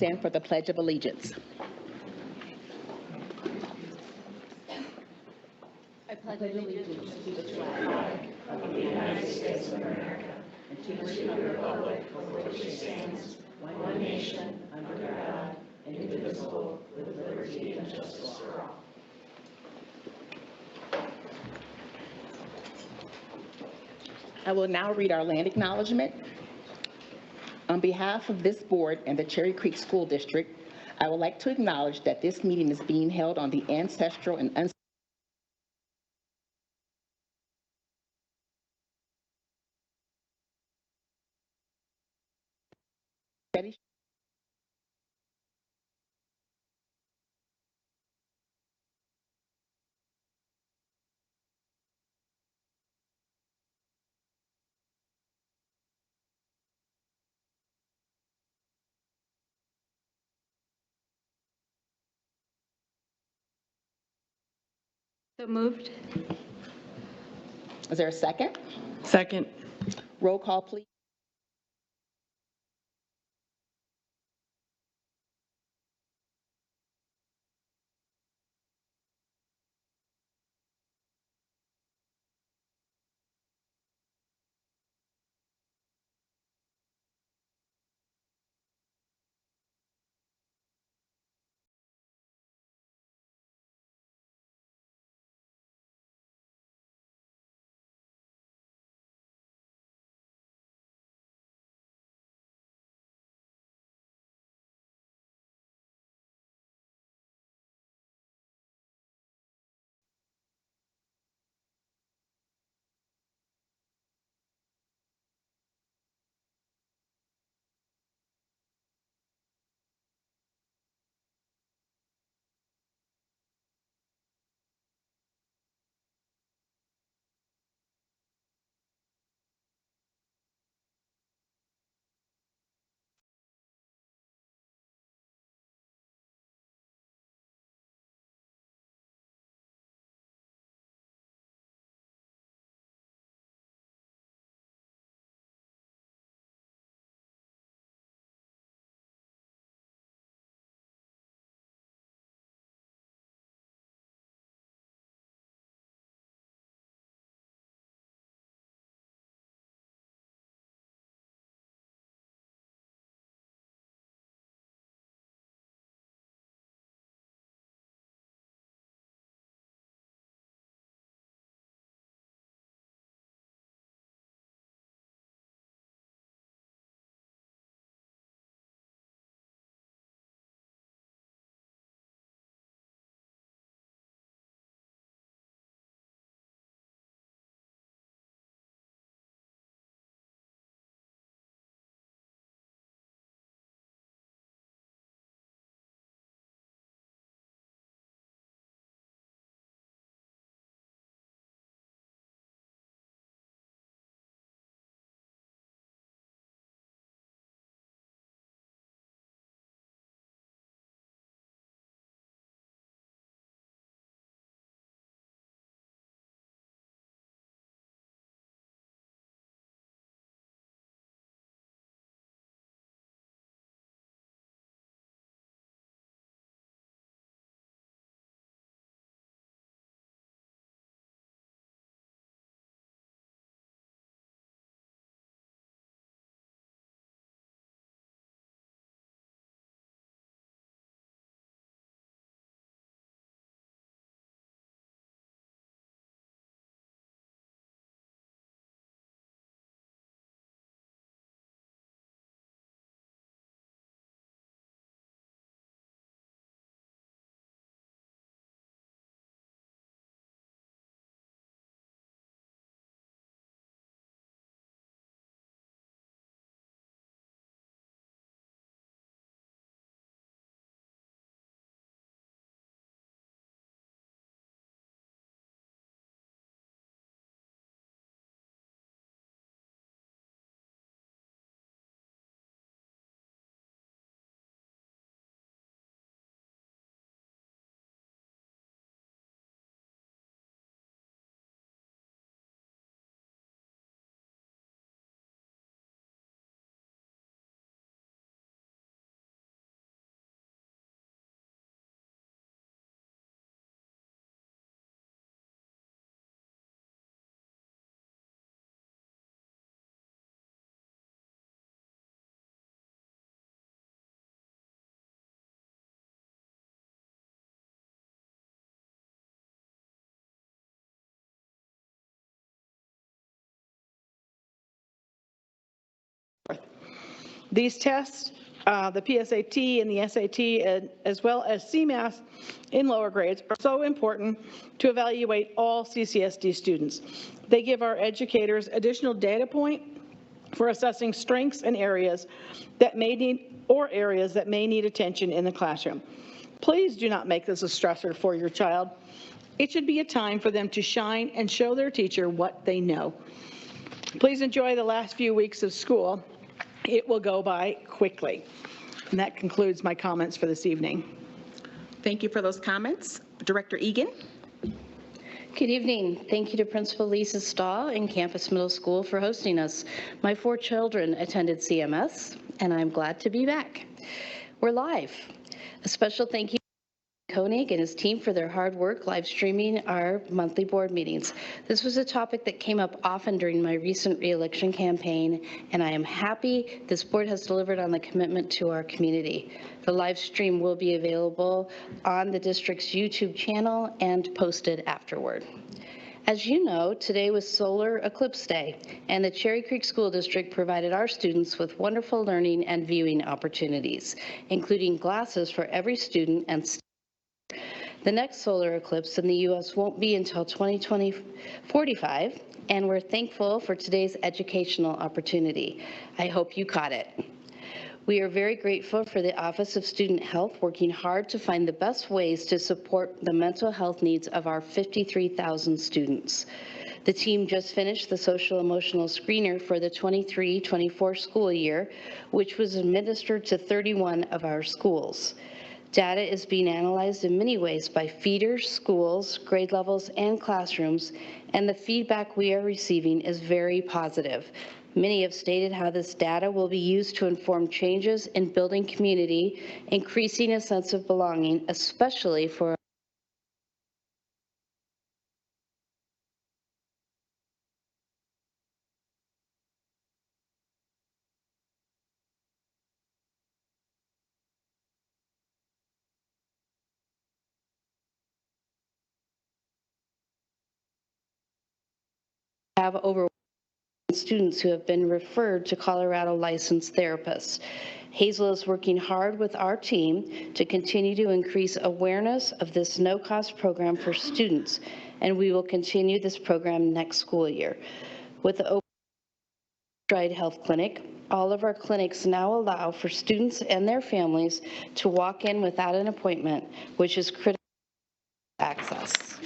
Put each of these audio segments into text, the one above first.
stand for the Pledge of Allegiance. I pledge allegiance to the I will now read our land acknowledgement. On behalf of this board and the Cherry Creek School District, I would like to acknowledge that this meeting is being held on the ancestral and unceded So moved. Is there a second? Second. Roll call, please. These tests, the PSAT and the SAT, as well as CMAS in lower grades, are so important to evaluate all CCSD students. They give our educators additional data point for assessing strengths and areas that may need attention in the classroom. Please do not make this a stressor for your child. It should be a time for them to shine and show their teacher what they know. Please enjoy the last few weeks of school. It will go by quickly. And that concludes my comments for this evening. Thank you for those comments. Director Egan. Good evening. Thank you to Principal Lisa Stahl and Campus Middle School for hosting us. My 4 children attended CMS, and I'm glad to be back. We're live. A special thank you to Koenig and his team for their hard work live streaming our monthly board meetings. This was a topic that came up often during my recent re-election campaign, and I am happy this board has delivered on the commitment to our community. The live stream will be available on the district's YouTube channel and posted afterward. As you know, today was Solar Eclipse Day, and the Cherry Creek School District provided our students with wonderful learning and viewing opportunities, including glasses for every student and the next solar eclipse in the U.S. won't be until 2045, and we're thankful for today's educational opportunity. I hope you caught it. We are very grateful for the Office of Student Health working hard to find the best ways to support the mental health needs of our 53,000 students. The team just finished the social emotional screener for the 23-24 school year, which was administered to 31 of our schools. Data is being analyzed in many ways by feeders, schools, grade levels, and classrooms, and the feedback we are receiving is very positive. Many have stated how this data will be used to inform changes in building community, increasing a sense of belonging, especially for have over students who have been referred to Colorado licensed therapists. Hazel is working hard with our team to continue to increase awareness of this no-cost program for students, and we will continue this program next school year. With the Open Stride Health Clinic, all of our clinics now allow for students and their families to walk in without an appointment, which is critical access.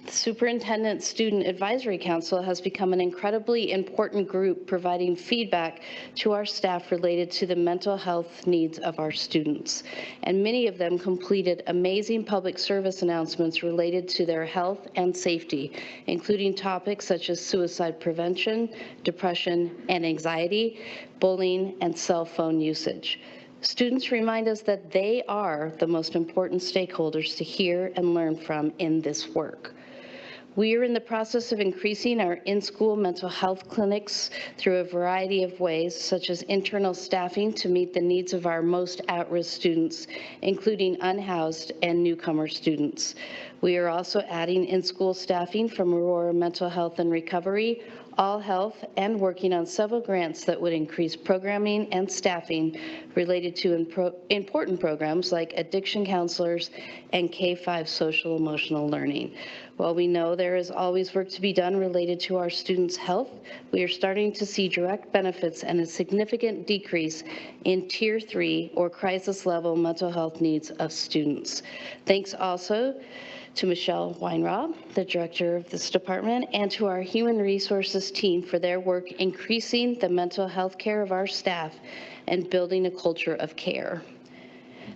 The Superintendent Student Advisory Council has become an incredibly important group providing feedback to our staff related to the mental health needs of our students. And many of them completed amazing public service announcements related to their health and safety, including topics such as suicide prevention, depression and anxiety, bullying, and cell phone usage. Students remind us that they are the most important stakeholders to hear and learn from in this work. We are in the process of increasing our in-school mental health clinics through a variety of ways, such as internal staffing to meet the needs of our most at-risk students, including unhoused and newcomer students. We are also adding in-school staffing from Aurora Mental Health and Recovery, All Health, and working on several grants that would increase programming and staffing related to important programs like addiction counselors and K-5 social emotional learning. While we know there is always work to be done related to our students' health, we are starting to see direct benefits and a significant decrease in Tier 3 or crisis level mental health needs of students. Thanks also to Michelle Weinrob, the director of this department, and to our human resources team for their work increasing the mental health care of our staff and building a culture of care.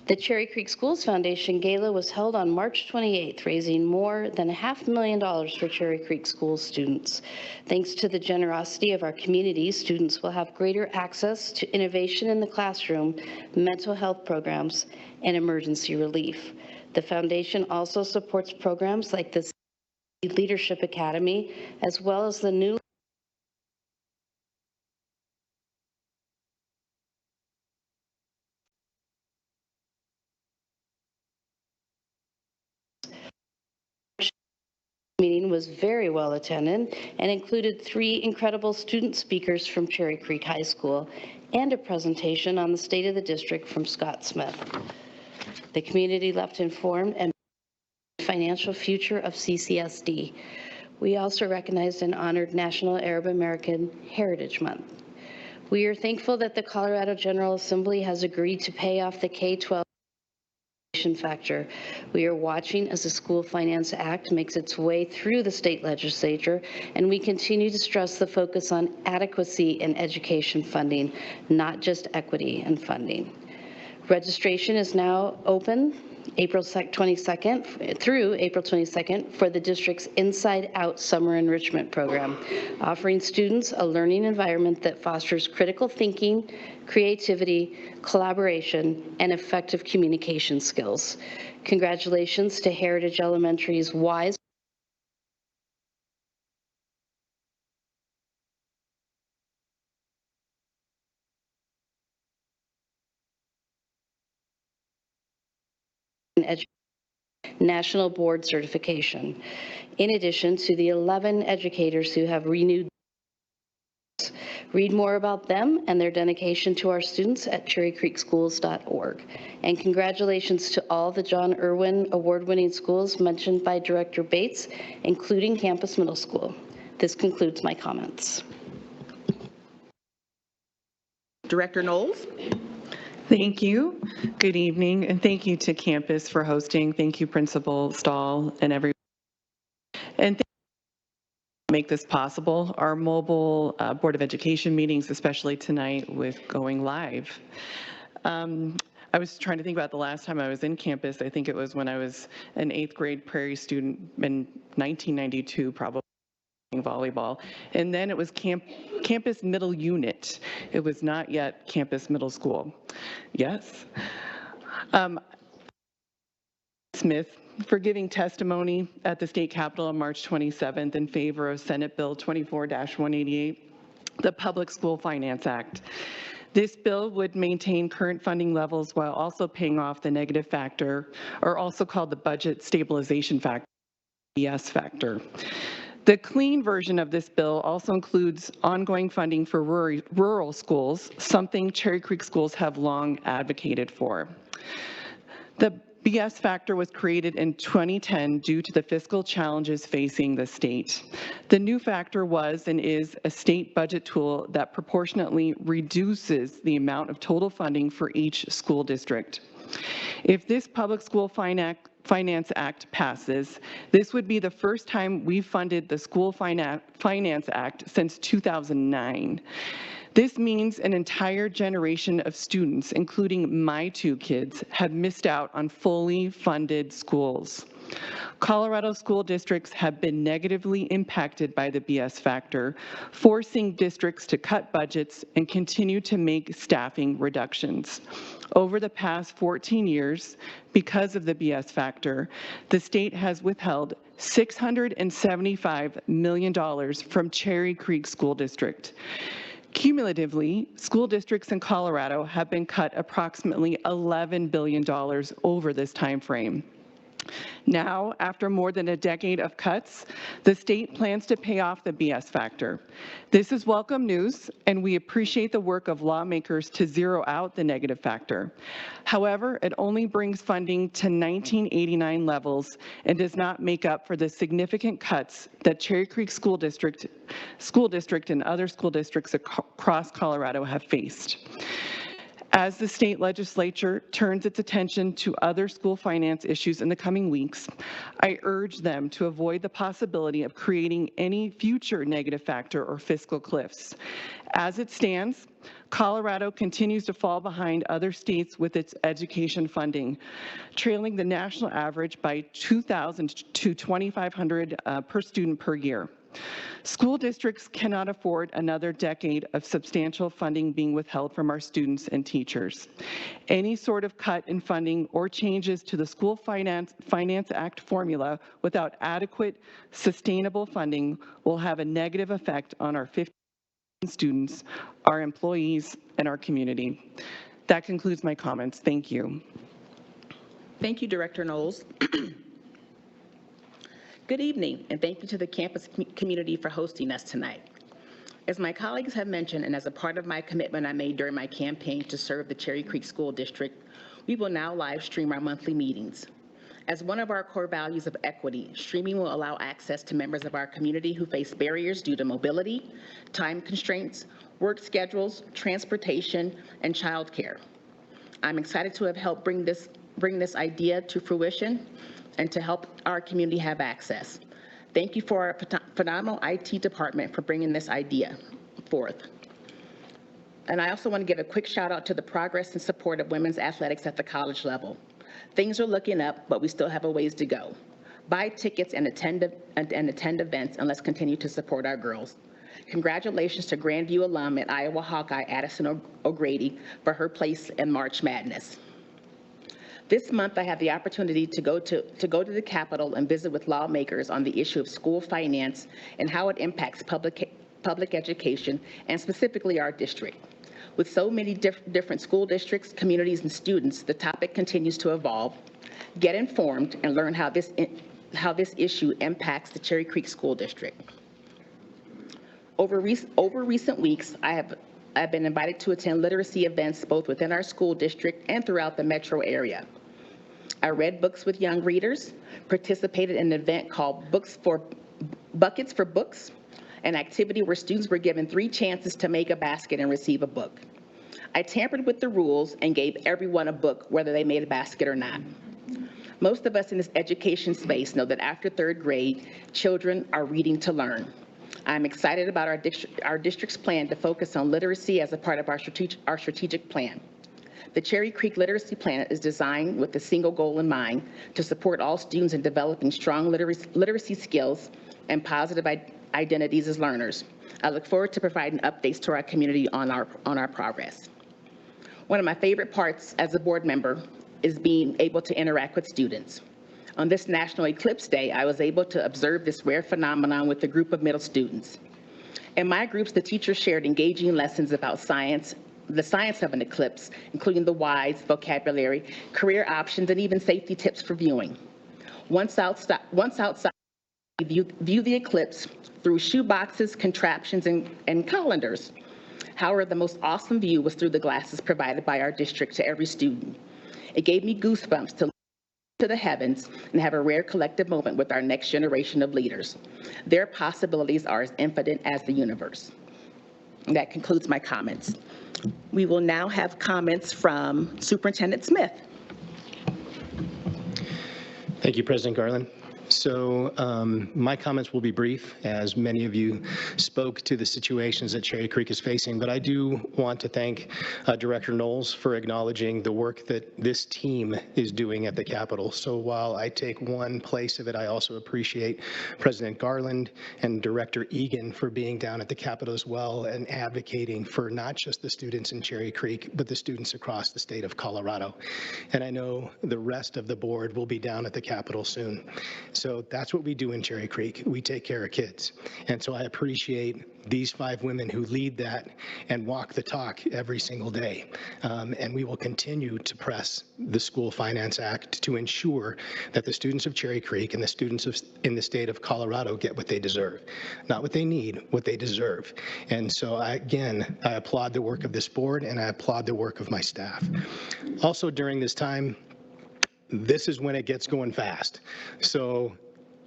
The Cherry Creek Schools Foundation Gala was held on March 28th, raising more than $500,000 for Cherry Creek School students. Thanks to the generosity of our community, students will have greater access to innovation in the classroom, mental health programs, and emergency relief. The foundation also supports programs like the Leadership Academy, as well as the new meeting was very well attended and included 3 incredible student speakers from Cherry Creek High School. and a presentation on the state of the district from Scott Smith. The community left informed and financial future of CCSD. We also recognized and honored National Arab American Heritage Month. We are thankful that the Colorado General Assembly has agreed to pay off the K-12 factor. We are watching as the School Finance Act makes its way through the state legislature, and we continue to stress the focus on adequacy in education funding, not just equity in funding. Registration is now open April 22nd through April 22nd for the district's Inside Out Summer Enrichment Program, offering students a learning environment that fosters critical thinking, creativity, collaboration, and effective communication skills. Congratulations to Heritage Elementary's WISE National Board certification, in addition to the 11 educators who have renewed. Read more about them and their dedication to our students at cherrycreekschools.org. And congratulations to all the John Irwin award-winning schools mentioned by Director Bates, including Campus Middle School. This concludes my comments. Director Knowles? Thank you. Good evening, and thank you to campus for hosting. Thank you, Principal Stahl and everyone. And thank you for make this possible. Our mobile Board of Education meetings, especially tonight with going live. I was trying to think about the last time I was in campus. I think it was when I was an 8th grade Prairie student in 1992, probably. Volleyball, and then it was campus middle unit. It was not yet campus middle school. Yes. Smith for giving testimony at the state capitol on March 27th in favor of Senate Bill 24-188, the Public School Finance Act. This bill would maintain current funding levels while also paying off the negative factor, or also called the Budget Stabilization Factor, BS factor. The clean version of this bill also includes ongoing funding for rural schools, something Cherry Creek schools have long advocated for. The BS factor was created in 2010 due to the fiscal challenges facing the state. The new factor was and is a state budget tool that proportionately reduces the amount of total funding for each school district. If this Public School Finance Act passes, this would be the first time we've funded the School Finance Act since 2009. This means an entire generation of students, including my 2 kids, have missed out on fully funded schools. Colorado school districts have been negatively impacted by the BS factor, forcing districts to cut budgets and continue to make staffing reductions. Over the past 14 years, because of the BS factor, the state has withheld $675 million from Cherry Creek School District. Cumulatively, school districts in Colorado have been cut approximately $11 billion over this time frame. Now, after more than a decade of cuts, the state plans to pay off the BS factor. This is welcome news, and we appreciate the work of lawmakers to zero out the negative factor. However, it only brings funding to 1989 levels and does not make up for the significant cuts that Cherry Creek School District and other school districts across Colorado have faced. As the state legislature turns its attention to other school finance issues in the coming weeks, I urge them to avoid the possibility of creating any future negative factor or fiscal cliffs. As it stands, Colorado continues to fall behind other states with its education funding, trailing the national average by $2,000 to $2,500 per student per year. School districts cannot afford another decade of substantial funding being withheld from our students and teachers. Any sort of cut in funding or changes to the School Finance Act formula without adequate, sustainable funding will have a negative effect on our 15 students, our employees, and our community. That concludes my comments. Thank you. Thank you, Director Knowles. Good evening, and thank you to the campus community for hosting us tonight. As my colleagues have mentioned, and as a part of my commitment I made during my campaign to serve the Cherry Creek School District, we will now live stream our monthly meetings. As one of our core values of equity, streaming will allow access to members of our community who face barriers due to mobility, time constraints, work schedules, transportation, and childcare. I'm excited to have helped bring this idea to fruition and to help our community have access. Thank you for our phenomenal IT department for bringing this idea forth. And I also want to give a quick shout out to the progress and support of women's athletics at the college level. Things are looking up, but we still have a ways to go. Buy tickets and attend events, and let's continue to support our girls. Congratulations to Grandview alum and Iowa Hawkeye Addison O'Grady for her place in March Madness. This month, I had the opportunity to go to the Capitol and visit with lawmakers on the issue of school finance and how it impacts public education, and specifically our district. With so many different school districts, communities, and students, the topic continues to evolve. Get informed and learn how this issue impacts the Cherry Creek School District. Over recent weeks, I've been invited to attend literacy events both within our school district and throughout the metro area. I read books with young readers, participated in an event called Buckets for Books, an activity where students were given 3 chances to make a basket and receive a book. I tampered with the rules and gave everyone a book, whether they made a basket or not. Most of us in this education space know that after 3rd grade, children are reading to learn. I'm excited about our district's plan to focus on literacy as a part of our strategic plan. The Cherry Creek Literacy Plan is designed with a single goal in mind: to support all students in developing strong literacy skills and positive identities as learners. I look forward to providing updates to our community on our progress. One of my favorite parts as a board member is being able to interact with students. On this National Eclipse Day, I was able to observe this rare phenomenon with a group of middle students. In my groups, the teachers shared engaging lessons about science, the science of an eclipse, including the whys, vocabulary, career options, and even safety tips for viewing. Once outside, view the eclipse through shoe boxes, contraptions, and colanders. However, the most awesome view was through the glasses provided by our district to every student. It gave me goosebumps to look to the heavens and have a rare collective moment with our next generation of leaders. Their possibilities are as infinite as the universe. And that concludes my comments. We will now have comments from Superintendent Smith. Thank you, President Garland. So my comments will be brief, as many of you spoke to the situations that Cherry Creek is facing, but I do want to thank Director Knowles for acknowledging the work that this team is doing at the Capitol. So while I take one place of it, I also appreciate President Garland and Director Egan for being down at the Capitol as well and advocating for not just the students in Cherry Creek, but the students across the state of Colorado. And I know the rest of the board will be down at the Capitol soon. So that's what we do in Cherry Creek. We take care of kids. And so I appreciate these 5 women who lead that and walk the talk every single day. And we will continue to press the School Finance Act to ensure that the students of Cherry Creek and the students in the state of Colorado get what they deserve. Not what they need, what they deserve. And so I applaud the work of this board, and I applaud the work of my staff. Also during this time, this is when it gets going fast. So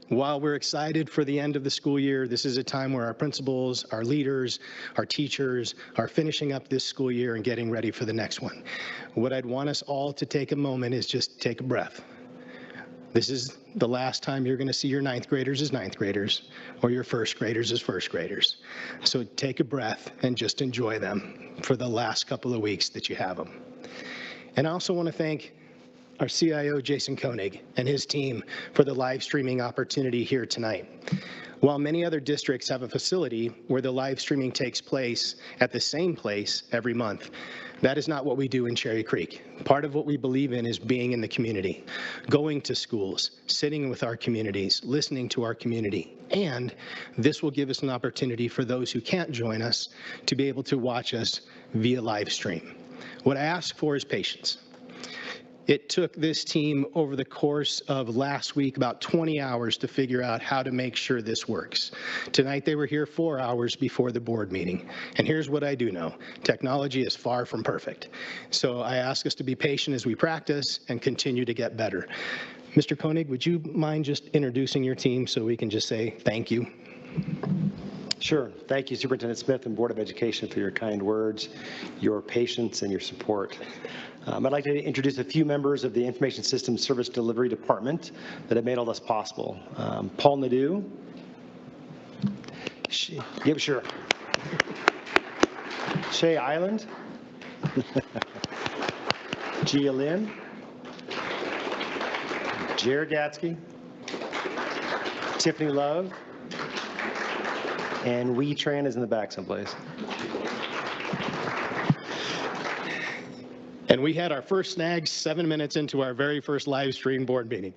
while we're excited for the end of the school year, this is a time where our principals, our leaders, our teachers are finishing up this school year and getting ready for the next one. What I'd want us all to take a moment is just take a breath. This is the last time you're going to see your 9th graders as 9th graders or your 1st graders as 1st graders. So take a breath and just enjoy them for the last couple of weeks that you have them. And I also want to thank our CIO, Jason Koenig, and his team for the live streaming opportunity here tonight. While many other districts have a facility where the live streaming takes place at the same place every month, that is not what we do in Cherry Creek. Part of what we believe in is being in the community, going to schools, sitting with our communities, listening to our community. And this will give us an opportunity for those who can't join us to be able to watch us via live stream. What I ask for is patience. It took this team over the course of last week about 20 hours to figure out how to make sure this works. Tonight they were here 4 hours before the board meeting. And here's what I do know. Technology is far from perfect. So I ask us to be patient as we practice and continue to get better. Mr. Koenig, would you mind just introducing your team so we can just say thank you? Sure. Thank you, Superintendent Smith and Board of Education, for your kind words, your patience, and your support. I'd like to introduce a few members of the Information Systems Service Delivery Department that have made all this possible. Paul Nadeau. Yep, sure. Shay Island. Gia Lynn. Jared Gatsky. Tiffany Love. And Wee Tran is in the back someplace. And we had our first snags 7 minutes into our very first live stream board meeting.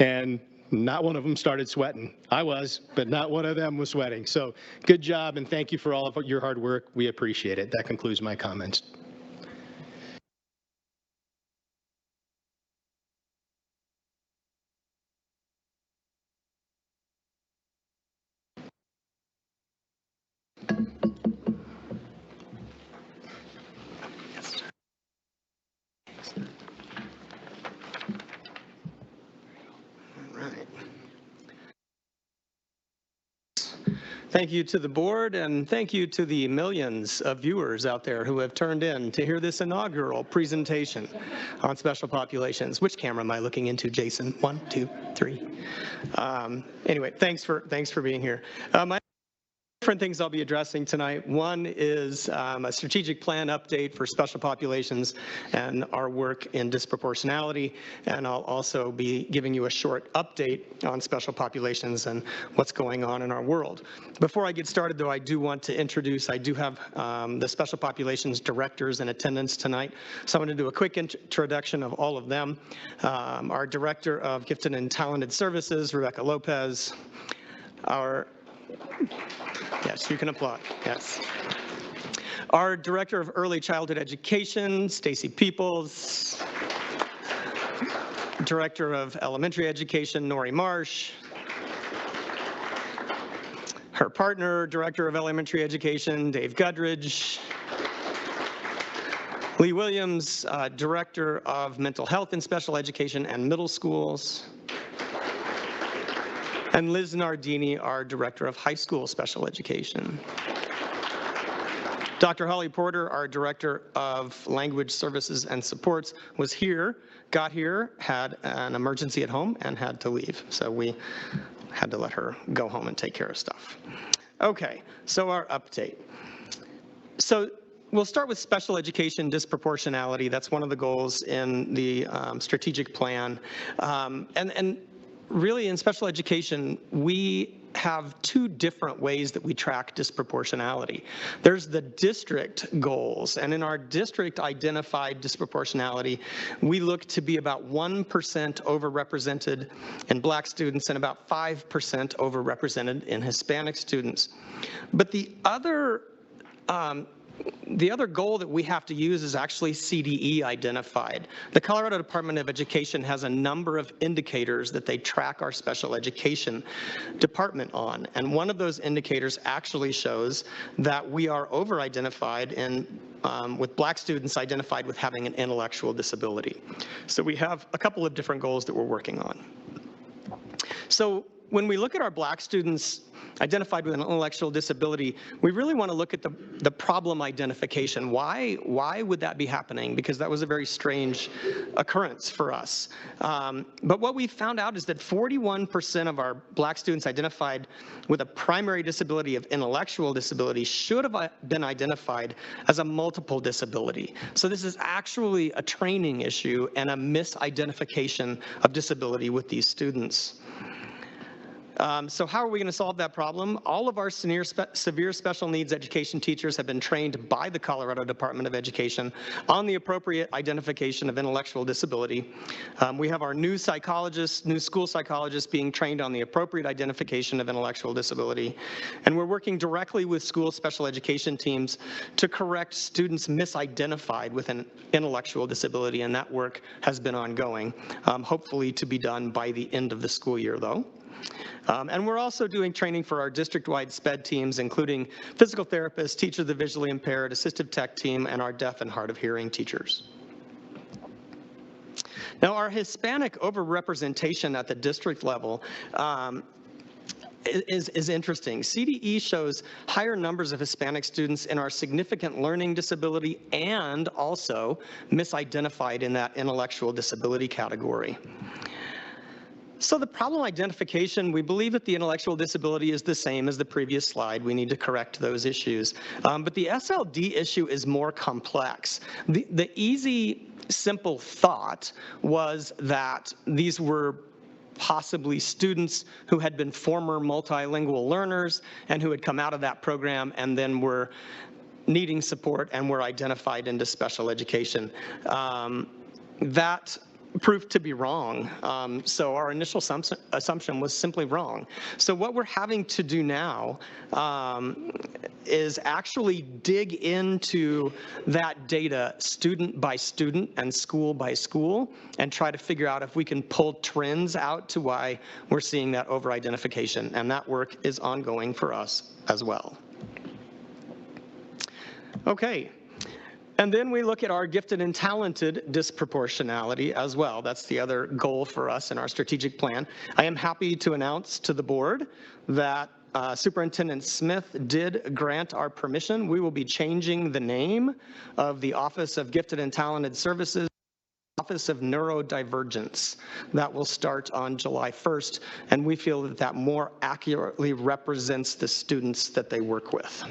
And not one of them started sweating. I was, but not one of them was sweating. So good job, and thank you for all of your hard work. We appreciate it. That concludes my comments. Thank you to the board, and thank you to the millions of viewers out there who have turned in to hear this inaugural presentation on special populations. Which camera am I looking into, Jason? 1, 2, 3. Anyway, thanks for being here. Different things I'll be addressing tonight. One is a strategic plan update for special populations and our work in disproportionality, and I'll also be giving you a short update on special populations and what's going on in our world. Before I get started, though, I do want to introduce, I do have the special populations directors in attendance tonight, so I'm going to do a quick introduction of all of them. Our Director of Gifted and Talented Services, Rebecca Lopez. Yes, you can applaud, yes. Our Director of Early Childhood Education, Stacy Peoples. Director of Elementary Education, Nori Marsh. Her partner, Director of Elementary Education, Dave Gudridge. Lee Williams, Director of Mental Health and Special Education and Middle Schools. And Liz Nardini, our Director of High School Special Education. Dr. Holly Porter, our Director of Language Services and Supports, was here, got here, had an emergency at home, and had to leave. So we had to let her go home and take care of stuff. Okay, so our update. So we'll start with special education disproportionality. That's one of the goals in the strategic plan. And really, in special education, we have two different ways that we track disproportionality. There's the district goals, and in our district identified disproportionality, we look to be about 1% overrepresented in Black students and about 5% overrepresented in Hispanic students. But the other goal that we have to use is actually CDE identified. The Colorado Department of Education has a number of indicators that they track our special education department on, and one of those indicators actually shows that we are over-identified in with Black students identified with having an intellectual disability. So we have a couple of different goals that we're working on. So when we look at our Black students identified with an intellectual disability, we really want to look at the problem identification. Why would that be happening? Because that was a very strange occurrence for us. But what we found out is that 41% of our Black students identified with a primary disability of intellectual disability should have been identified as a multiple disability. So this is actually a training issue and a misidentification of disability with these students. So how are we going to solve that problem? All of our severe special needs education teachers have been trained by the Colorado Department of Education on the appropriate identification of intellectual disability. We have our new psychologists, new school psychologists being trained on the appropriate identification of intellectual disability. And we're working directly with school special education teams to correct students misidentified with an intellectual disability, and that work has been ongoing, hopefully to be done by the end of the school year, though. And we're also doing training for our district-wide SPED teams, including physical therapists, teachers of the visually impaired, assistive tech team, and our deaf and hard of hearing teachers. Now, our Hispanic overrepresentation at the district level is interesting. CDE shows higher numbers of Hispanic students in our significant learning disability and also misidentified in that intellectual disability category. So the problem identification, we believe that the intellectual disability is the same as the previous slide. We need to correct those issues. But the SLD issue is more complex. The easy, simple thought was that these were possibly students who had been former multilingual learners and who had come out of that program and then were needing support and were identified into special education. That proved to be wrong. So our initial assumption was simply wrong. So what we're having to do now is actually dig into that data student by student and school by school and try to figure out if we can pull trends out to why we're seeing that over-identification. And that work is ongoing for us as well. Okay. And then we look at our gifted and talented disproportionality as well. That's the other goal for us in our strategic plan. I am happy to announce to the board that Superintendent Smith did grant our permission. We will be changing the name of the Office of Gifted and Talented Services, Office of Neurodivergence. That will start on July 1st, and we feel that that more accurately represents the students that they work with.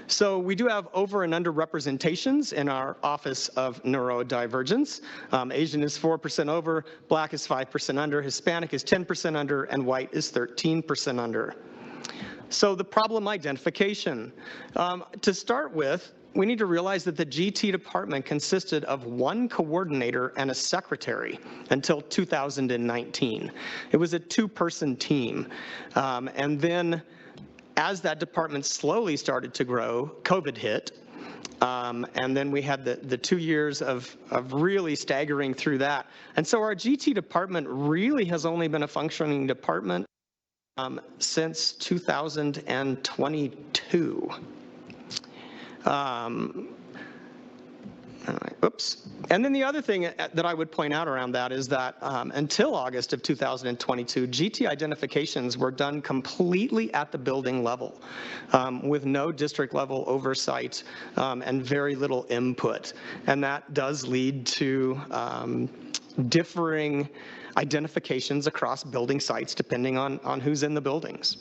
So we do have over and under representations in our Office of Neurodivergence. Asian is 4% over, Black is 5% under, Hispanic is 10% under, and White is 13% under. So the problem identification. To start with, we need to realize that the GT department consisted of one coordinator and a secretary until 2019. It was a two-person team. And then as that department slowly started to grow, COVID hit, and then we had the 2 years of really staggering through that. And so our GT department really has only been a functioning department since 2022. Oops. And then the other thing that I would point out around that is that until August of 2022, GT identifications were done completely at the building level with no district level oversight and very little input. And that does lead to differing identifications across building sites depending on who's in the buildings.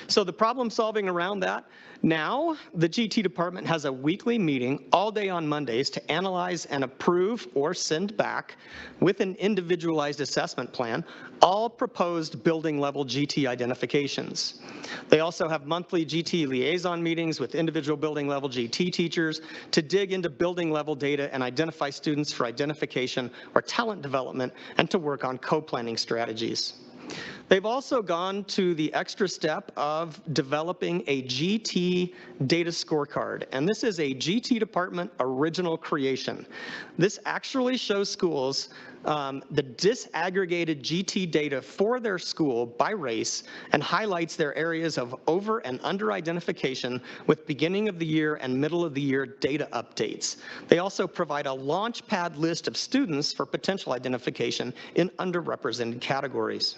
So the problem solving around that, now the GT department has a weekly meeting all day on Mondays to analyze and approve or send back with an individualized assessment plan all proposed building level GT identifications. They also have monthly GT liaison meetings with individual building level GT teachers to dig into building level data and identify students for identification or talent development and to work on co-planning strategies. They've also gone to the extra step of developing a GT data scorecard, and this is a GT department original creation. This actually shows schools the disaggregated GT data for their school by race and highlights their areas of over and under identification with beginning of the year and middle of the year data updates. They also provide a launchpad list of students for potential identification in underrepresented categories.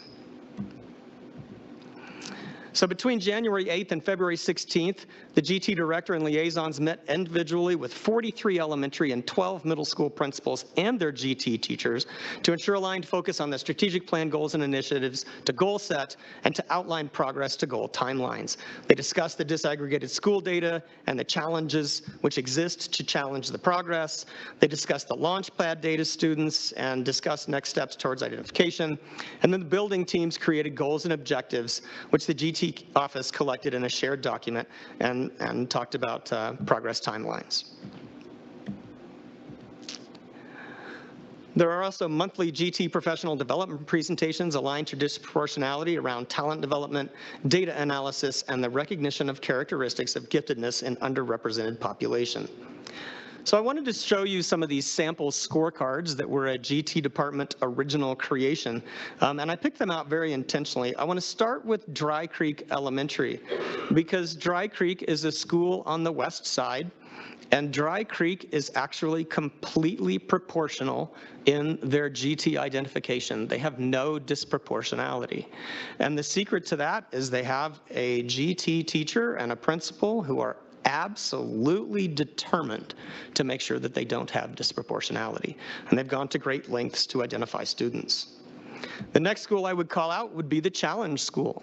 So between January 8th and February 16th, the GT director and liaisons met individually with 43 elementary and 12 middle school principals and their GT teachers to ensure aligned focus on the strategic plan goals and initiatives to goal set and to outline progress to goal timelines. They discussed the disaggregated school data and the challenges which exist to challenge the progress. They discussed the Launchpad data students and discussed next steps towards identification. And then the building teams created goals and objectives, which the GT office collected in a shared document and talked about progress timelines. There are also monthly GT professional development presentations aligned to disproportionality around talent development, data analysis, and the recognition of characteristics of giftedness in underrepresented population. So I wanted to show you some of these sample scorecards that were a GT department original creation, and I picked them out very intentionally. I want to start with Dry Creek Elementary, because Dry Creek is a school on the west side, and Dry Creek is actually completely proportional in their GT identification. They have no disproportionality. And the secret to that is they have a GT teacher and a principal who are absolutely determined to make sure that they don't have disproportionality. And they've gone to great lengths to identify students. The next school I would call out would be the Challenge School.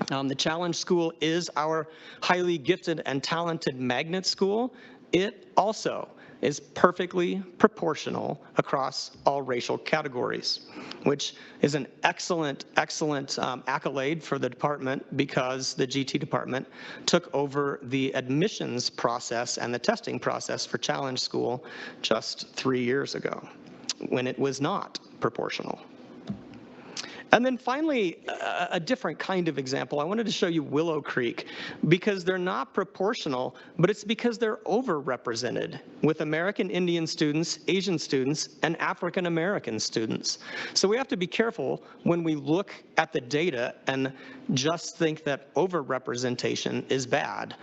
The Challenge School is our highly gifted and talented magnet school. It also is perfectly proportional across all racial categories, which is an excellent, excellent accolade for the department, because the GT department took over the admissions process and the testing process for Challenge School just 3 years ago, when it was not proportional. And then finally, a different kind of example. I wanted to show you Willow Creek, because they're not proportional, but it's because they're overrepresented with American Indian students, Asian students, and African American students. So we have to be careful when we look at the data and just think that overrepresentation is bad.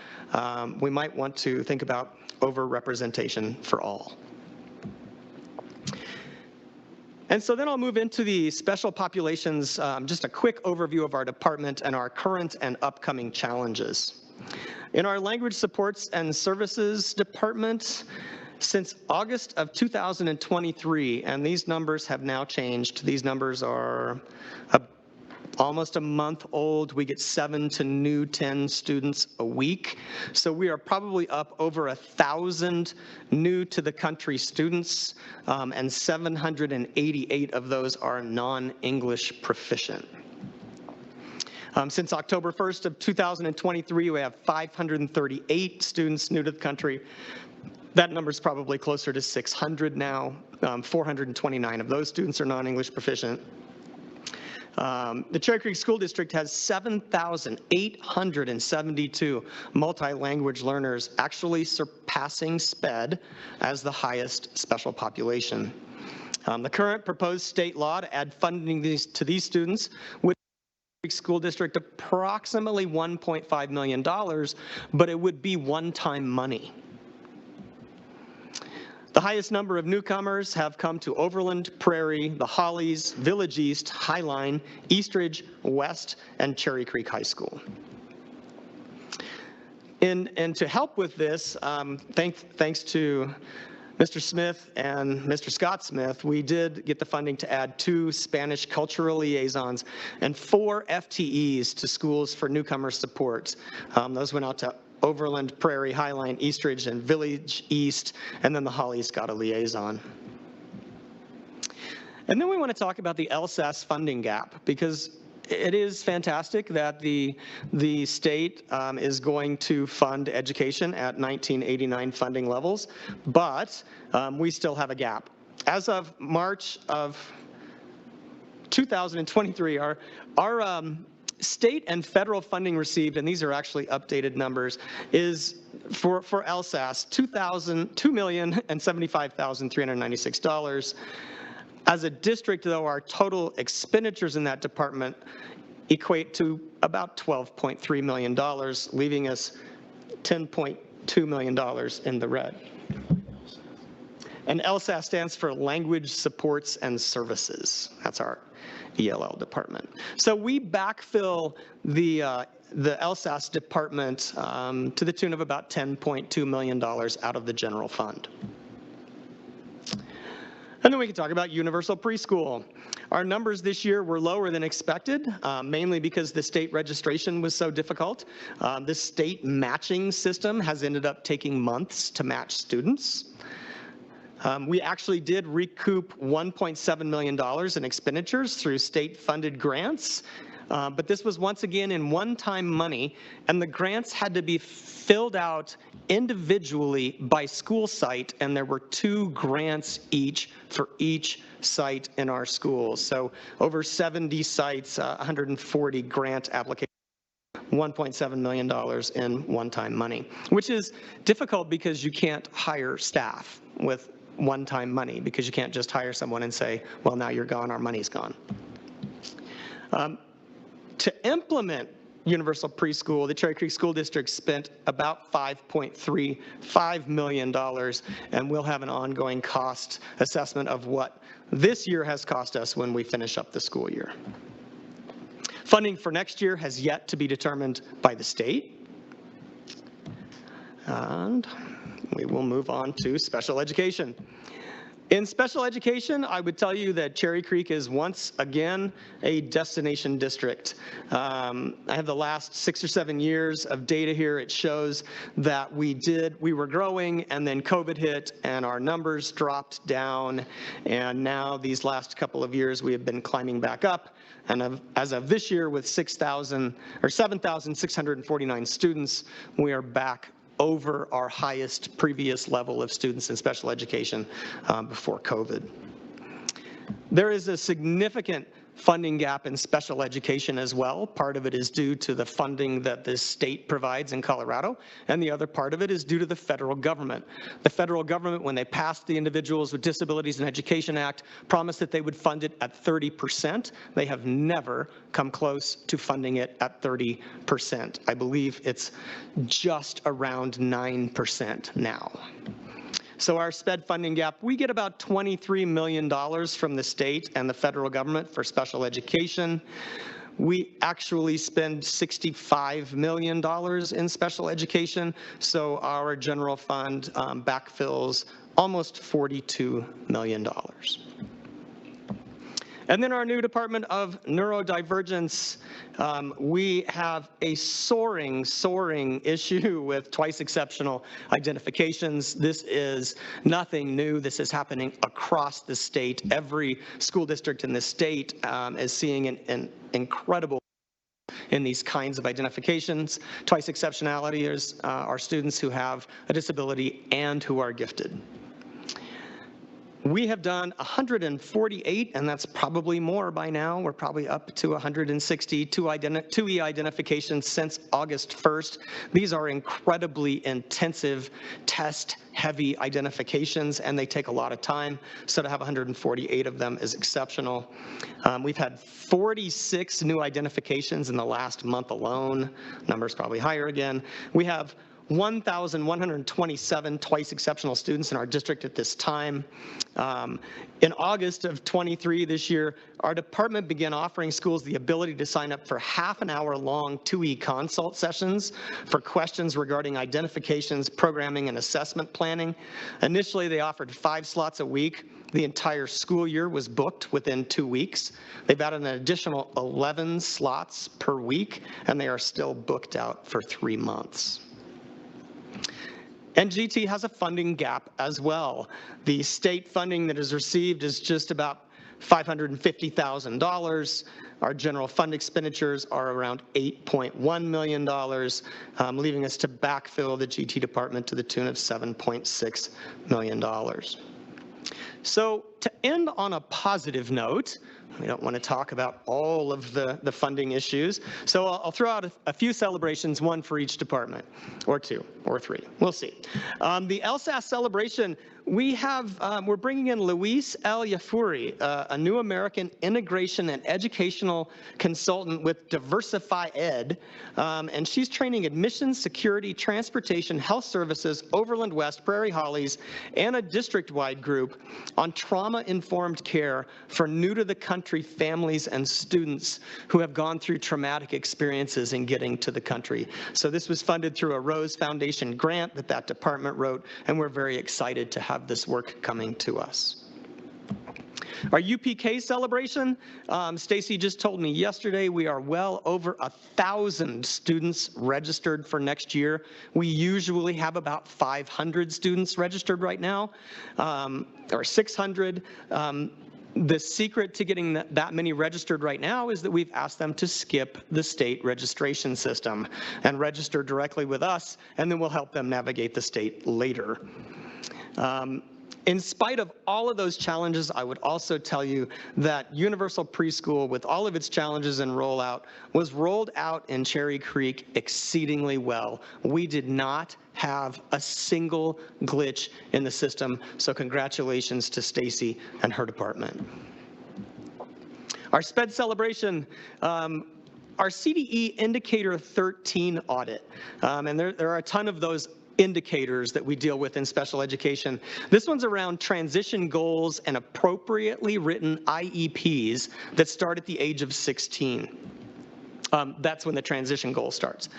We might want to think about overrepresentation for all. And so then I'll move into the special populations, just a quick overview of our department and our current and upcoming challenges. In our language supports and services department, since August of 2023, and these numbers have now changed, these numbers are almost a month old. We get 7 to new 10 students a week. So we are probably up over 1,000 new to the country students, and 788 of those are non-English proficient. Since October 1st of 2023, we have 538 students new to the country. That number is probably closer to 600 now. 429 of those students are non-English proficient. The Cherry Creek School District has 7,872 multi-language learners, actually surpassing SPED as the highest special population. The current proposed state law to add funding to these students would School District approximately $1.5 million, but it would be one-time money. The highest number of newcomers have come to Overland, Prairie, the Hollies, Village East, Highline, Eastridge, West, and Cherry Creek High School. And to help with this, thanks to Mr. Smith and Mr. Scott Smith, we did get the funding to add 2 Spanish cultural liaisons and 4 FTEs to schools for newcomer support. Those went out to Overland, Prairie, Highline, Eastridge, and Village East, and then the Hollies got a liaison. And then we want to talk about the LSAS funding gap, because it is fantastic that the state is going to fund education at 1989 funding levels, but we still have a gap. As of March of 2023, our state and federal funding received, and these are actually updated numbers, is for LSAS $2,075,396. As a district, though, our total expenditures in that department equate to about $12.3 million, leaving us $10.2 million in the red. And LSAS stands for Language Supports and Services. That's our ELL department. So we backfill the the LSAS department to the tune of about $10.2 million out of the general fund. And then we can talk about universal preschool. Our numbers this year were lower than expected, mainly because the state registration was so difficult. The state matching system has ended up taking months to match students. We actually did recoup $1.7 million in expenditures through state-funded grants, but this was once again in one-time money, and the grants had to be filled out individually by school site, and there were 2 grants each for each site in our schools. So over 70 sites, 140 grant applications. $1.7 million in one-time money, which is difficult because you can't hire staff with one-time money, because you can't just hire someone and say, well, now you're gone, our money's gone. To implement universal preschool, the Cherry Creek School District spent about $5.35 million, and we'll have an ongoing cost assessment of what this year has cost us when we finish up the school year. Funding for next year has yet to be determined by the state. And we will move on to special education. In special education, I would tell you that Cherry Creek is once again a destination district. I have the last 6 or 7 years of data here. It shows that we were growing, and then COVID hit and our numbers dropped down, and now these last couple of years we have been climbing back up. And as of this year, with 7,649 students, we are back over our highest previous level of students in special education before COVID. There is a significant funding gap in special education as well. Part of it is due to the funding that the state provides in Colorado, and the other part of it is due to the federal government. The federal government, when they passed the Individuals with Disabilities in Education Act, promised that they would fund it at 30%. They have never come close to funding it at 30%. I believe it's just around 9% now. So our SPED funding gap, we get about $23 million from the state and the federal government for special education. We actually spend $65 million in special education, so our general fund backfills almost $42 million. And then our new Department of Neurodivergence, we have a soaring issue with twice exceptional identifications. This is nothing new. This is happening across the state. Every school district in the state is seeing an incredible in these kinds of identifications. Twice exceptionality is our students who have a disability and who are gifted. We have done 148, and that's probably more by now. We're probably up to 160 2E identifications since August 1st. These are incredibly intensive, test-heavy identifications, and they take a lot of time. So to have 148 of them is exceptional. We've had 46 new identifications in the last month alone. Number's probably higher again. We have 1,127 twice exceptional students in our district at this time. In August of 23 this year, our department began offering schools the ability to sign up for half-an-hour-long 2E consult sessions for questions regarding identifications, programming, and assessment planning. Initially, they offered 5 slots a week. The entire school year was booked within 2 weeks. They've added an additional 11 slots per week, and they are still booked out for 3 months. And GT has a funding gap as well. The state funding that is received is just about $550,000. Our general fund expenditures are around $8.1 million, leaving us to backfill the GT department to the tune of $7.6 million. So to end on a positive note, we don't want to talk about all of the funding issues, so I'll throw out a few celebrations, one for each department, or 2, or 3. We'll see. The LSAS celebration, we're bringing in Luis El Yafuri, a new American integration and educational consultant with Diversify Ed, and she's training admissions, security, transportation, health services, Overland West, Prairie Hollies, and a district-wide group on trauma-informed care for new-to-the-country families and students who have gone through traumatic experiences in getting to the country. So this was funded through a Rose Foundation grant that department wrote, and we're very excited to have this work coming to us. Our UPK celebration, Stacy just told me yesterday, we are well over 1,000 students registered for next year. We usually have about 500 students registered right now, or 600. The secret to getting that many registered right now is that we've asked them to skip the state registration system and register directly with us, and then we'll help them navigate the state later. In spite of all of those challenges, I would also tell you that Universal Preschool, with all of its challenges and rollout, was rolled out in Cherry Creek exceedingly well. We did not have a single glitch in the system, so congratulations to Stacy and her department. Our SPED celebration, our CDE Indicator 13 audit, and there are a ton of those indicators that we deal with in special education. This one's around transition goals and appropriately written IEPs that start at the age of 16. That's when the transition goal starts.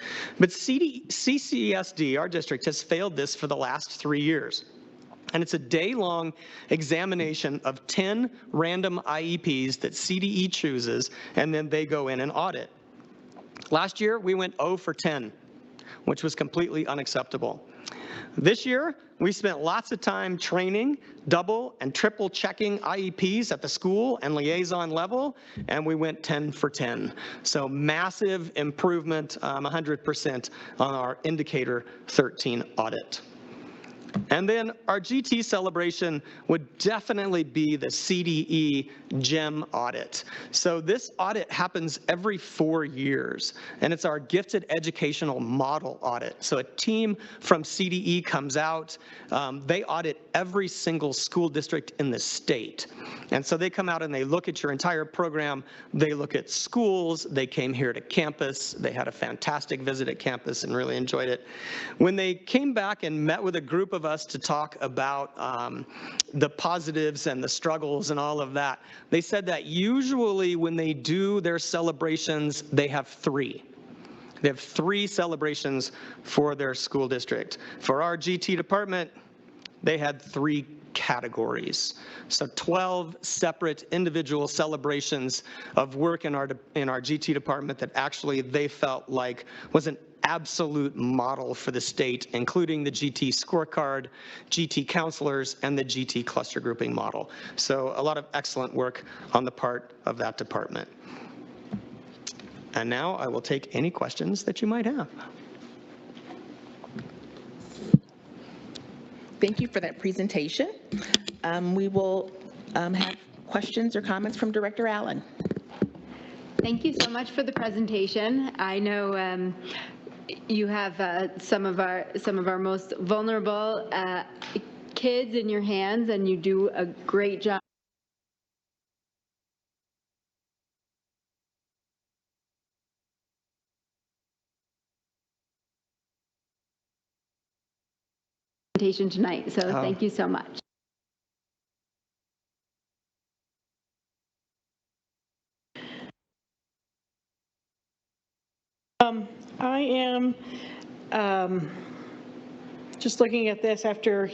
But CCSD, our district, has failed this for the last 3 years. And it's a day-long examination of 10 random IEPs that CDE chooses, and then they go in and audit. Last year, we went 0 for 10, which was completely unacceptable. This year, we spent lots of time training, double and triple checking IEPs at the school and liaison level, and we went 10 for 10. So massive improvement, 100% on our Indicator 13 audit. And then our GT celebration would definitely be the CDE GEM audit. So this audit happens every 4 years, and it's our Gifted Educational Model audit. So a team from CDE comes out, they audit every single school district in the state. And so they come out and they look at your entire program, they look at schools, they came here to campus, they had a fantastic visit at campus and really enjoyed it. When they came back and met with a group of us to talk about the positives and the struggles and all of that, they said that usually when they do their celebrations, they have 3. They have 3 celebrations for their school district. For our GT department, they had 3 categories. So 12 separate individual celebrations of work in our GT department that actually they felt like was an absolute model for the state, including the GT scorecard, GT counselors, and the GT cluster grouping model. So a lot of excellent work on the part of that department. And now I will take any questions that you might have. Thank you for that presentation. We will have questions or comments from Director Allen. Thank you so much for the presentation. I know you have some of our most vulnerable kids in your hands, and you do a great job. Tonight, so thank you so much. I am just looking at this after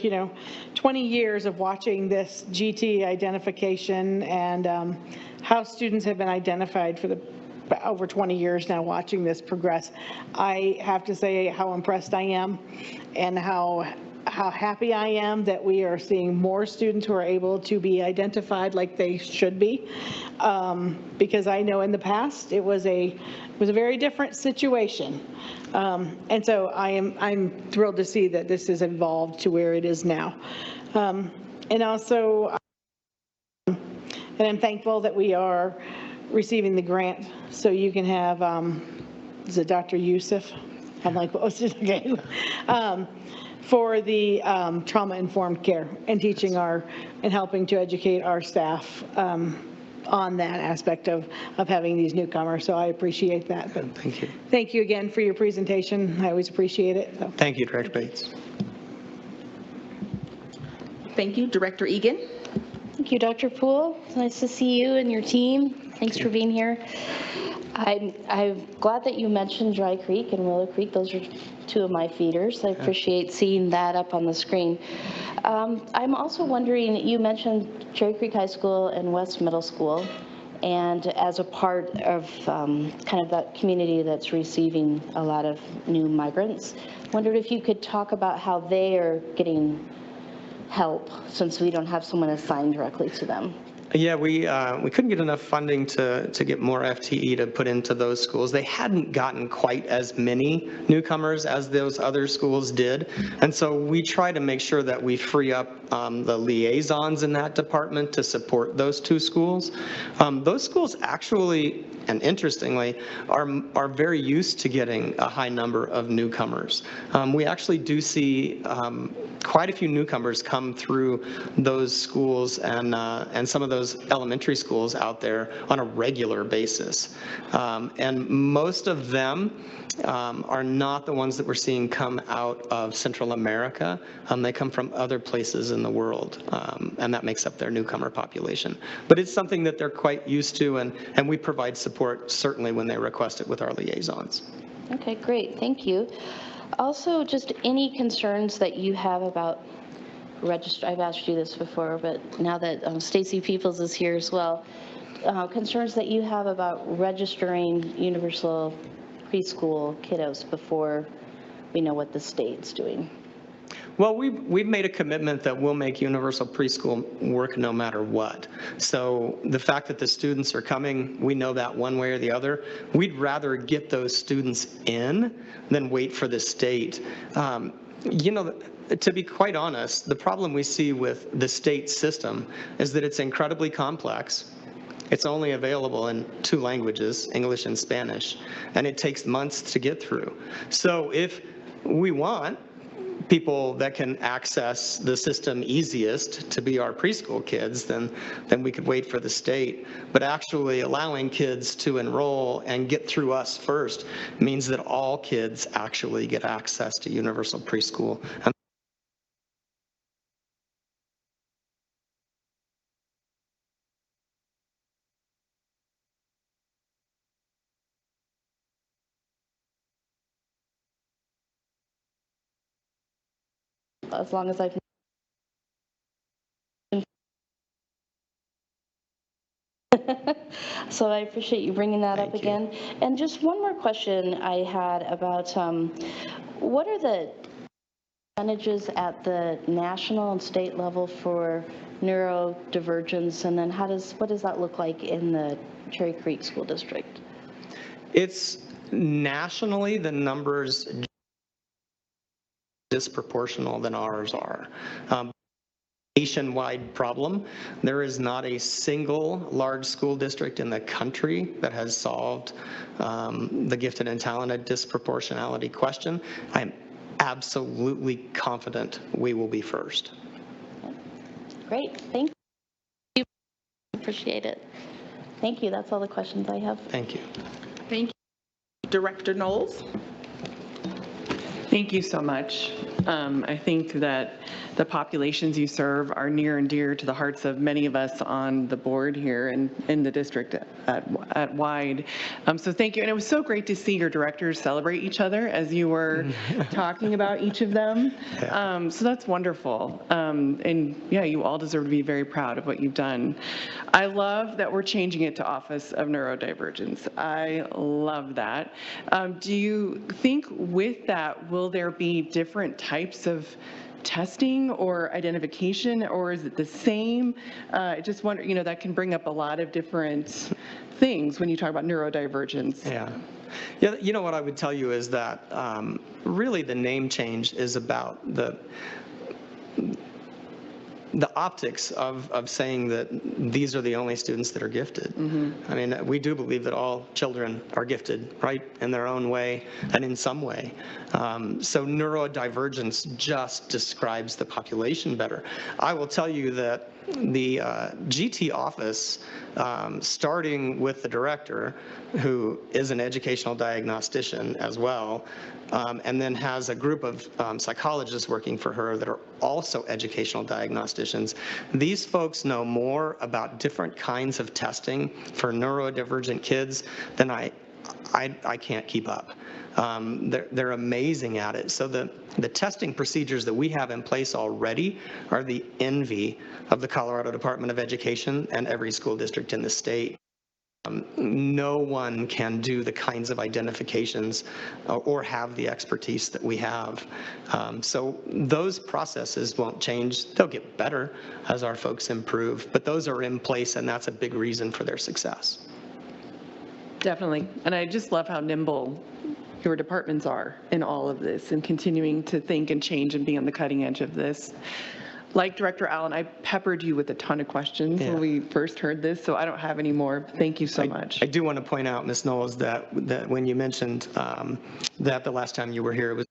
20 years of watching this GT identification and how students have been identified for over 20 years now, watching this progress. I have to say how impressed I am and how happy I am that we are seeing more students who are able to be identified like they should be, because I know in the past it was a very different situation, and so I'm thrilled to see that this has evolved to where it is now, and also, and I'm thankful that we are receiving the grant so you can have is it Dr. Yusuf? I'm like, what was it again? for the trauma-informed care and teaching and helping to educate our staff on that aspect of having these newcomers. So I appreciate that. But Thank you. thank you again for your presentation. I always appreciate it. So. Thank you, Director Bates. Thank you. Director Egan. Thank you, Dr. Poole. It's nice to see you and your team. Thanks for being here. I'm glad that you mentioned Dry Creek and Willow Creek. Those are two of my feeders. I appreciate seeing that up on the screen. I'm also wondering, you mentioned Cherry Creek High School and West Middle School, and as a part of kind of that community that's receiving a lot of new migrants, wondered if you could talk about how they are getting help since we don't have someone assigned directly to them. Yeah, we couldn't get enough funding to get more FTE to put into those schools. They hadn't gotten quite as many newcomers as those other schools did. And so we try to make sure that we free up the liaisons in that department to support those two schools. Those schools actually, and interestingly, are very used to getting a high number of newcomers. We actually do see quite a few newcomers come through those schools and some of those elementary schools out there on a regular basis. And most of them are not the ones that we're seeing come out of Central America. They come from other places in the world, and that makes up their newcomer population. But it's something that they're quite used to, and we provide support certainly when they request it with our liaisons. Okay, great, thank you. Also, just any concerns that you have about I've asked you this before, but now that Stacy Peoples is here as well, concerns that you have about registering universal preschool kiddos before we know what the state's doing? Well, we've made a commitment that we'll make universal preschool work no matter what. So the fact that the students are coming, we know that one way or the other. We'd rather get those students in than wait for the state. You know, to be quite honest, the problem we see with the state system is that it's incredibly complex. It's only available in 2 languages, English and Spanish, and it takes months to get through. So if we want people that can access the system easiest to be our preschool kids, then we could wait for the state. But actually allowing kids to enroll and get through us first means that all kids actually get access to universal preschool. As long as I can. So I appreciate you bringing that up again. And just one more question I had about what are the percentages at the national and state level for neurodivergence, and then what does that look like in the Cherry Creek School District? It's nationally, the numbers disproportional than ours are. Nationwide problem. There is not a single large school district in the country that has solved the gifted and talented disproportionality question. I'm absolutely confident we will be first. Great, thank you. Appreciate it. Thank you, that's all the questions I have. Thank you. Thank you. Director Knowles. Thank you so much. I think that the populations you serve are near and dear to the hearts of many of us on the board here and in the district at wide. So thank you. And it was so great to see your directors celebrate each other as you were talking about each of them. So that's wonderful. And yeah, you all deserve to be very proud of what you've done. I love that we're changing it to Office of Neurodivergence. I love that. Do you think with that, will there be different types of testing or identification, or is it the same? I just wonder, you know, that can bring up a lot of different things when you talk about neurodivergence. Yeah, you know what I would tell you is that really the name change is about the optics of saying that these are the only students that are gifted. I mean, we do believe that all children are gifted, right, in their own way and in some way. So neurodivergence just describes the population better. I will tell you that the GT office, starting with the director, who is an educational diagnostician as well, and then has a group of psychologists working for her that are also educational diagnosticians. These folks know more about different kinds of testing for neurodivergent kids than I can't keep up. They're amazing at it. So the testing procedures that we have in place already are the envy of the Colorado Department of Education and every school district in the state. No one can do the kinds of identifications or have the expertise that we have. So those processes won't change. They'll get better as our folks improve, but those are in place, and that's a big reason for their success. Definitely. And I just love how nimble your departments are in all of this and continuing to think and change and be on the cutting edge of this. Like Director Allen, I peppered you with a ton of questions when we first heard this, so I don't have any more. Thank you so much. I do want to point out, Ms. Knowles, that when you mentioned that the last time you were here, it was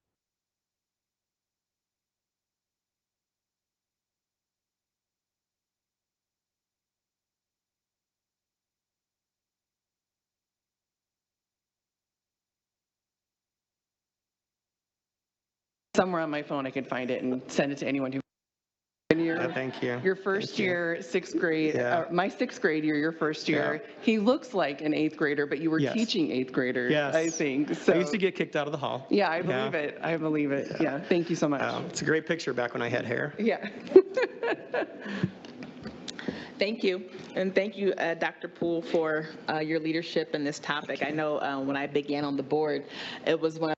somewhere on my phone I could find it and send it to anyone who. thank you. Your first year, sixth grade, my sixth grade year, your first year, he looks like an eighth grader, but you were teaching eighth graders, I think. So, I used to get kicked out of the hall. Yeah, I believe it. I believe it. Yeah, thank you so much. It's a great picture back when I had hair. Yeah. Thank you. And thank you, Dr. Poole, for your leadership in this topic. I know when I began on the board, it was one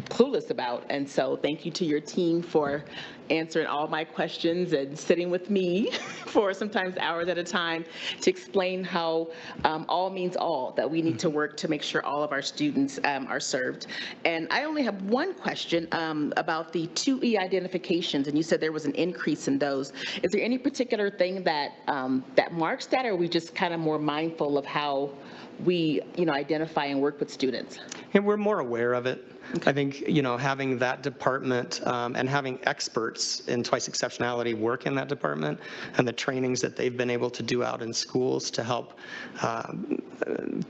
clueless about. And so thank you to your team for answering all my questions and sitting with me for sometimes hours at a time to explain how all means all, that we need to work to make sure all of our students are served. And I only have one question about the 2E identifications, and you said there was an increase in those. Is there any particular thing that that marks that, or are we just kind of more mindful of how we, identify and work with students? And we're more aware of it. Okay. I think, having that department and having experts in twice exceptionality work in that department and the trainings that they've been able to do out in schools to help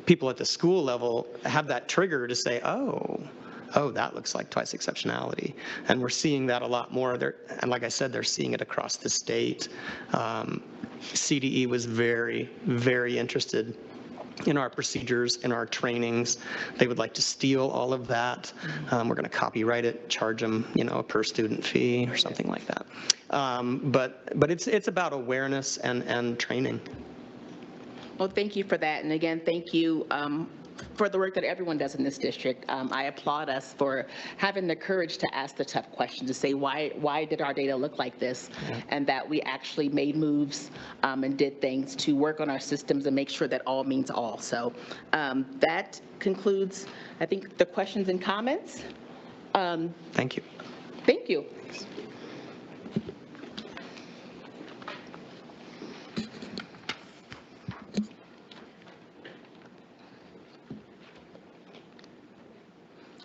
people at the school level have that trigger to say, oh, that looks like twice exceptionality. And we're seeing that a lot more. And like I said, they're seeing it across the state. CDE was very, very interested in our procedures, in our trainings. They would like to steal all of that. We're going to copyright it, charge them, a per student fee or something like that. But it's about awareness and training. Well, thank you for that. And again, thank you for the work that everyone does in this district. I applaud us for having the courage to ask the tough questions, to say, why did our data look like this? And that we actually made moves and did things to work on our systems and make sure that all means all. So that concludes, I think, the questions and comments. Thank you. Thank you.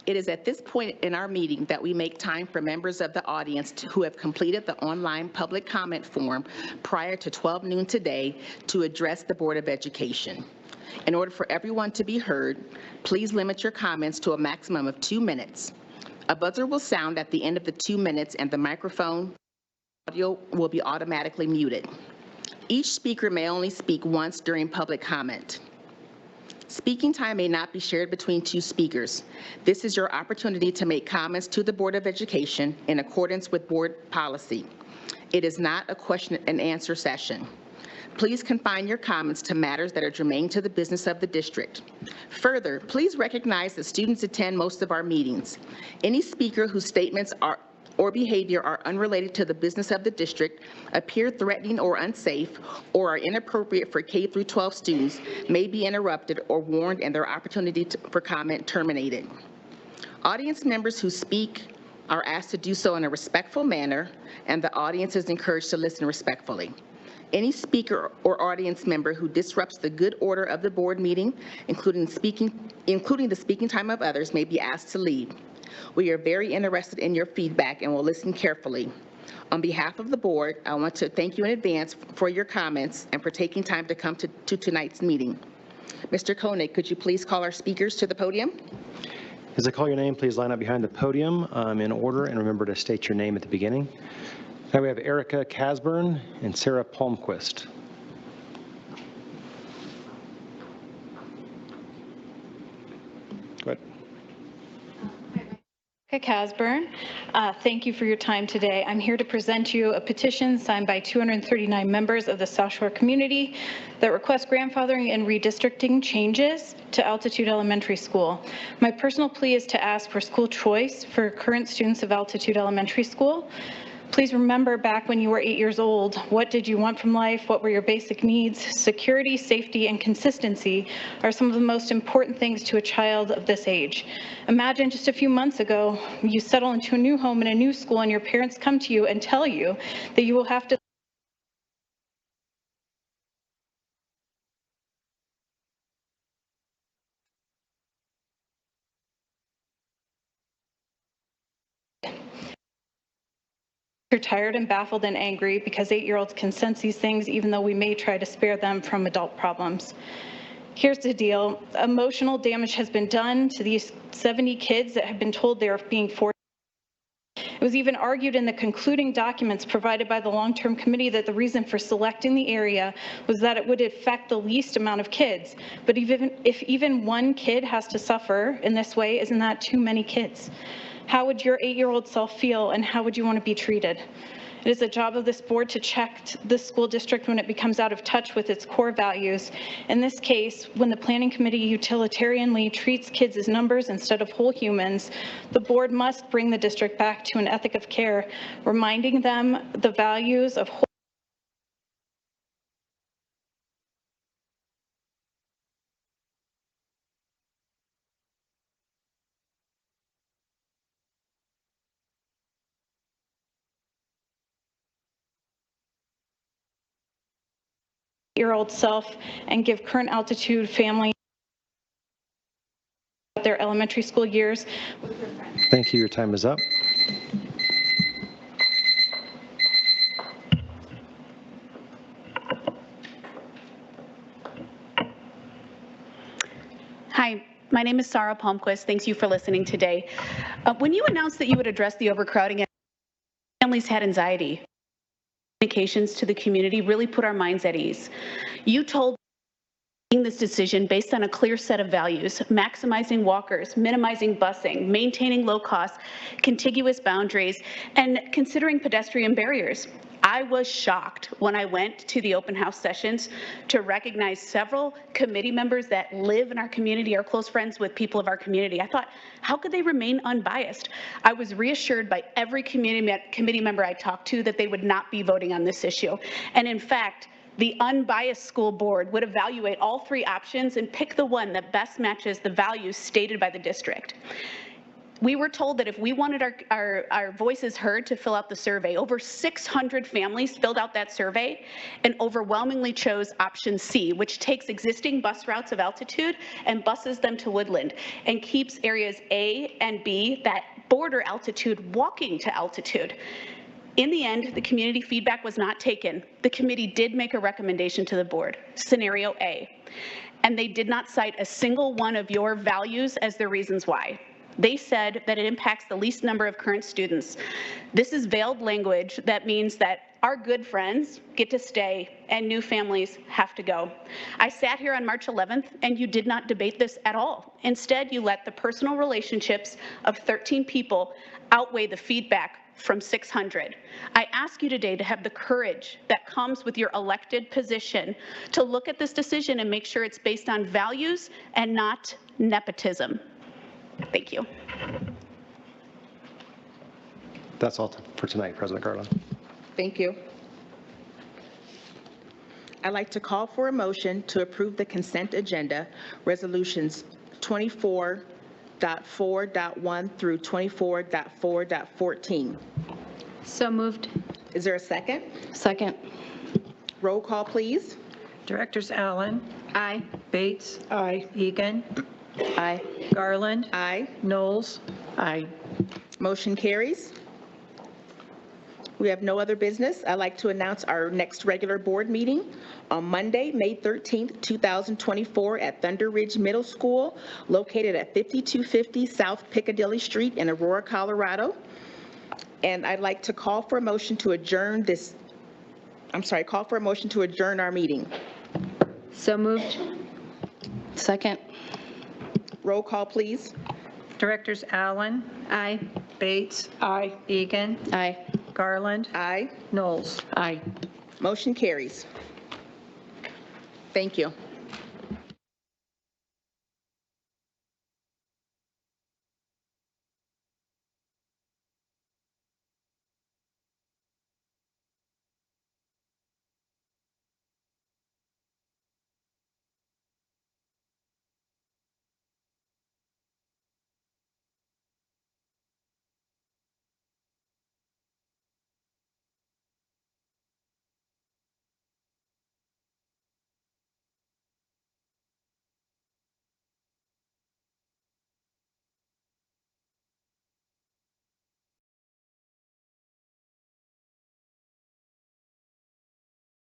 It is at this point in our meeting that we make time for members of the audience who have completed the online public comment form prior to 12 noon today to address the Board of Education. In order for everyone to be heard, please limit your comments to a maximum of 2 minutes. A buzzer will sound at the end of the 2 minutes and the microphone audio will be automatically muted. Each speaker may only speak once during public comment. Speaking time may not be shared between two speakers. This is your opportunity to make comments to the Board of Education in accordance with board policy. It is not a question and answer session. Please confine your comments to matters that are germane to the business of the district. Further, please recognize that students attend most of our meetings. Any speaker whose statements or behavior are unrelated to the business of the district, appear threatening or unsafe, or are inappropriate for K through 12 students may be interrupted or warned and their opportunity for comment terminated. Audience members who speak are asked to do so in a respectful manner, and the audience is encouraged to listen respectfully. Any speaker or audience member who disrupts the good order of the board meeting, including the speaking time of others, may be asked to leave. We are very interested in your feedback and will listen carefully. On behalf of the board, I want to thank you in advance for your comments and for taking time to come to tonight's meeting. Mr. Koenig, could you please call our speakers to the podium? As I call your name, please line up behind the podium in order, and remember to state your name at the beginning. Now we have Erica Casburn and Sarah Palmquist. Go ahead. Erica Casburn, thank you for your time today. I'm here to present you a petition signed by 239 members of the South Shore community that requests grandfathering and redistricting changes to Altitude Elementary School. My personal plea is to ask for school choice for current students of Altitude Elementary School. Please remember back when you were 8 years old, what did you want from life? What were your basic needs? Security, safety, and consistency are some of the most important things to a child of this age. Imagine just a few months ago, you settle into a new home in a new school and your parents come to you and tell you that you will have to You're tired and baffled and angry because 8-year-olds can sense these things even though we may try to spare them from adult problems. Here's the deal. Emotional damage has been done to these 70 kids that have been told they are being forced. It was even argued in the concluding documents provided by the long-term committee that the reason for selecting the area was that it would affect the least amount of kids. But if even one kid has to suffer in this way, isn't that too many kids? How would your 8-year-old self feel, and how would you want to be treated? It is the job of this board to check the school district when it becomes out of touch with its core values. In this case, when the planning committee utilitarianly treats kids as numbers instead of whole humans, the board must bring the district back to an ethic of care, reminding them the values of whole 8-year-old self and give current Altitude family their elementary school years. Thank you. Your time is up. Hi, my name is Sarah Palmquist. Thanks you for listening today. When you announced that you would address the overcrowding, families had anxiety. Communications to the community really put our minds at ease. You told this decision based on a clear set of values: maximizing walkers, minimizing busing, maintaining low costs, contiguous boundaries, and considering pedestrian barriers. I was shocked when I went to the open house sessions to recognize several committee members that live in our community, are close friends with people of our community. I thought, how could they remain unbiased? I was reassured by every committee member I talked to that they would not be voting on this issue. And in fact, the unbiased school board would evaluate all three options and pick the one that best matches the values stated by the district. We were told that if we wanted our voices heard to fill out the survey, over 600 families filled out that survey and overwhelmingly chose option C, which takes existing bus routes of Altitude and buses them to Woodland and keeps areas A and B that border Altitude walking to Altitude. In the end, the community feedback was not taken. The committee did make a recommendation to the board, scenario A, and they did not cite a single one of your values as their reasons why. They said that it impacts the least number of current students. This is veiled language that means that our good friends get to stay and new families have to go. I sat here on March 11th and you did not debate this at all. Instead, you let the personal relationships of 13 people outweigh the feedback from 600. I ask you today to have the courage that comes with your elected position to look at this decision and make sure it's based on values and not nepotism. Thank you. That's all for tonight, President Garland. Thank you. I'd like to call for a motion to approve the consent agenda, resolutions 24, 24.4.1 through 24.4.14. So moved. Is there a second? Second. Roll call, please. Directors Allen, Aye. Bates, Aye. Egan, Aye. Garland, Aye. Knowles. Aye. Motion carries. We have no other business. I'd like to announce our next regular board meeting on Monday, May 13th, 2024 at Thunder Ridge Middle School, located at 5250 South Piccadilly Street in Aurora, Colorado. And I'd like to call for a motion to adjourn our meeting. So moved. Second. Roll call, please. Directors Allen, Aye. Bates, Aye. Egan, Aye. Garland, Aye. Knowles. Aye. Motion carries. Thank you.